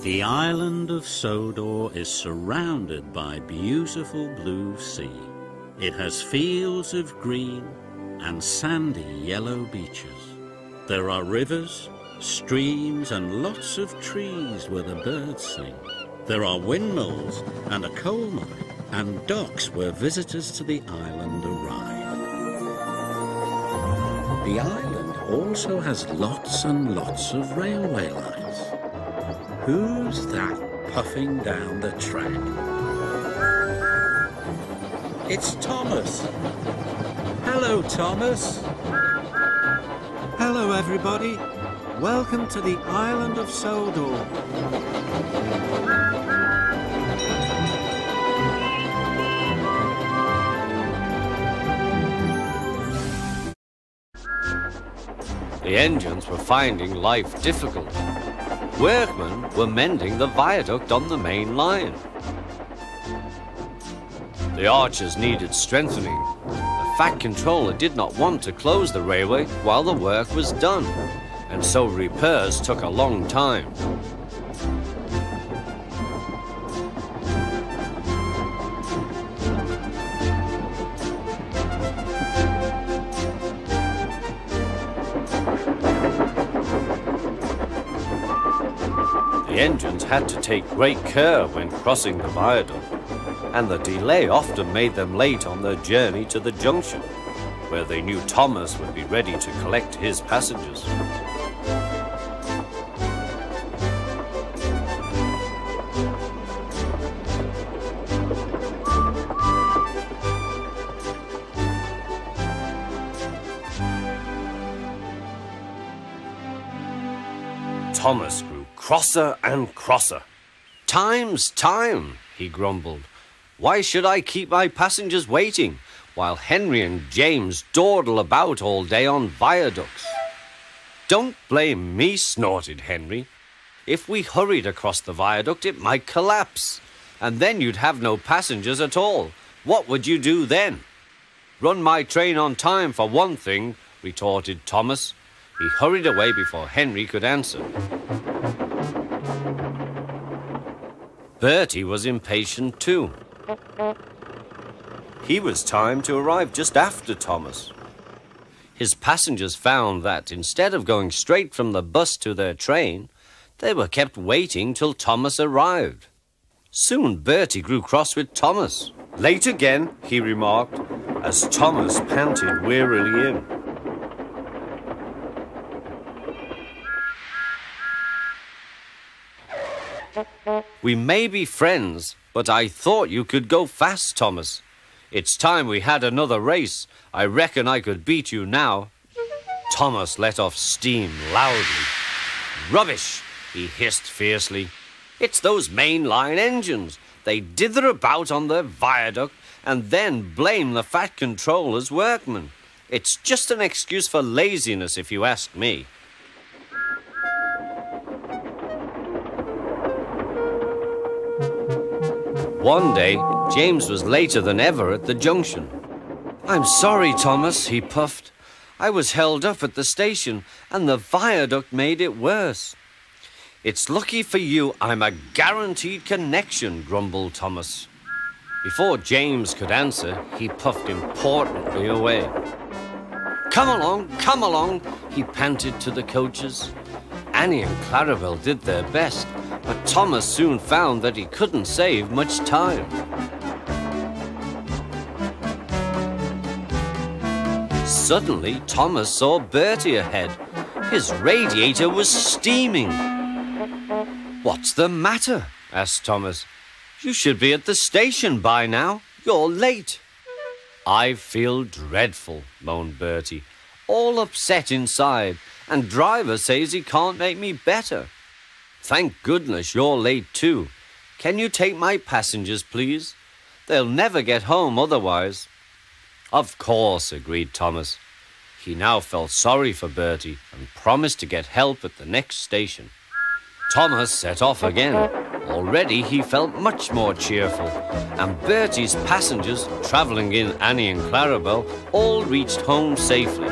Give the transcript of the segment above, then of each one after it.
The island of Sodor is surrounded by beautiful blue sea. It has fields of green and sandy yellow beaches. There are rivers, streams and lots of trees where the birds sing. There are windmills and a coal mine and docks where visitors to the island arrive. The island also has lots and lots of railway lines. Who's that puffing down the track? It's Thomas. Hello, Thomas. Hello, everybody. Welcome to the island of Sodor. The engines were finding life difficult. Workmen were mending the viaduct on the main line. The arches needed strengthening. The Fat Controller did not want to close the railway while the work was done, and so repairs took a long time. The engines had to take great care when crossing the viaduct, and the delay often made them late on their journey to the junction, where they knew Thomas would be ready to collect his passengers. Thomas grew crosser and crosser. "Time's time," he grumbled. "Why should I keep my passengers waiting while Henry and James dawdle about all day on viaducts?" "Don't blame me," snorted Henry. "If we hurried across the viaduct, it might collapse, and then you'd have no passengers at all. What would you do then?" "Run my train on time for one thing," retorted Thomas. He hurried away before Henry could answer. Bertie was impatient too. He was timed to arrive just after Thomas. His passengers found that instead of going straight from the bus to their train, they were kept waiting till Thomas arrived. Soon Bertie grew cross with Thomas. "Late again," he remarked, as Thomas panted wearily in. "We may be friends, but I thought you could go fast, Thomas. It's time we had another race. I reckon I could beat you now." Thomas let off steam loudly. "Rubbish," he hissed fiercely. "It's those mainline engines. They dither about on their viaduct and then blame the Fat Controller's workmen. It's just an excuse for laziness, if you ask me." One day, James was later than ever at the junction. "I'm sorry, Thomas," he puffed. "I was held up at the station, and the viaduct made it worse." "It's lucky for you I'm a guaranteed connection," grumbled Thomas. Before James could answer, he puffed importantly away. Come along," he panted to the coaches. Annie and Clarabel did their best, but Thomas soon found that he couldn't save much time. Suddenly, Thomas saw Bertie ahead. His radiator was steaming. "What's the matter?" asked Thomas. "You should be at the station by now. You're late." "I feel dreadful," moaned Bertie. "All upset inside, and driver says he can't make me better." "Thank goodness you're late too. Can you take my passengers, please? They'll never get home otherwise." "Of course," agreed Thomas. He now felt sorry for Bertie and promised to get help at the next station. Thomas set off again. Already he felt much more cheerful, and Bertie's passengers, travelling in Annie and Clarabel, all reached home safely.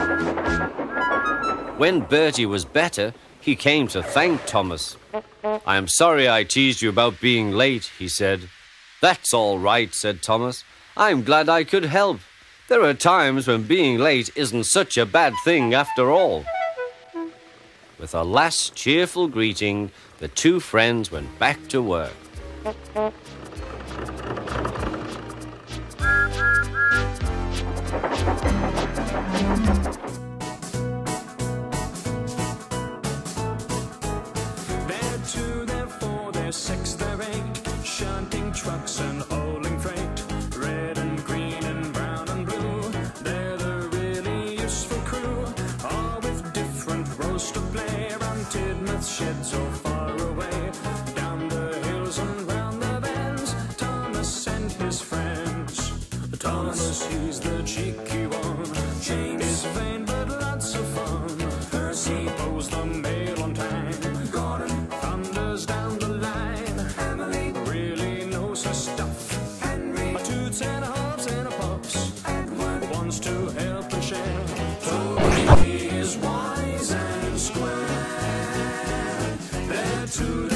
When Bertie was better, He came to thank Thomas. "I am sorry I teased you about being late," he said. "That's all right," said Thomas. "I'm glad I could help. There are times when being late isn't such a bad thing after all." With a last cheerful greeting, the two friends went back to work. They're two, they're four, they're six, they're eight, shunting trucks and hauling freight. Red and green and brown and blue, they're the really useful crew, all with different roles to play around Tidmouth sheds or far away. Down the hills and round the bends, Thomas and his friends. Thomas, he's the cheeky one, James is vain but lots of fun. Percy pulls the mail on time, Gordon thunders down the line. Emily really knows her stuff, Henry toots and hops and puffs, Edward wants to help and share. Toby is wise and square. They're two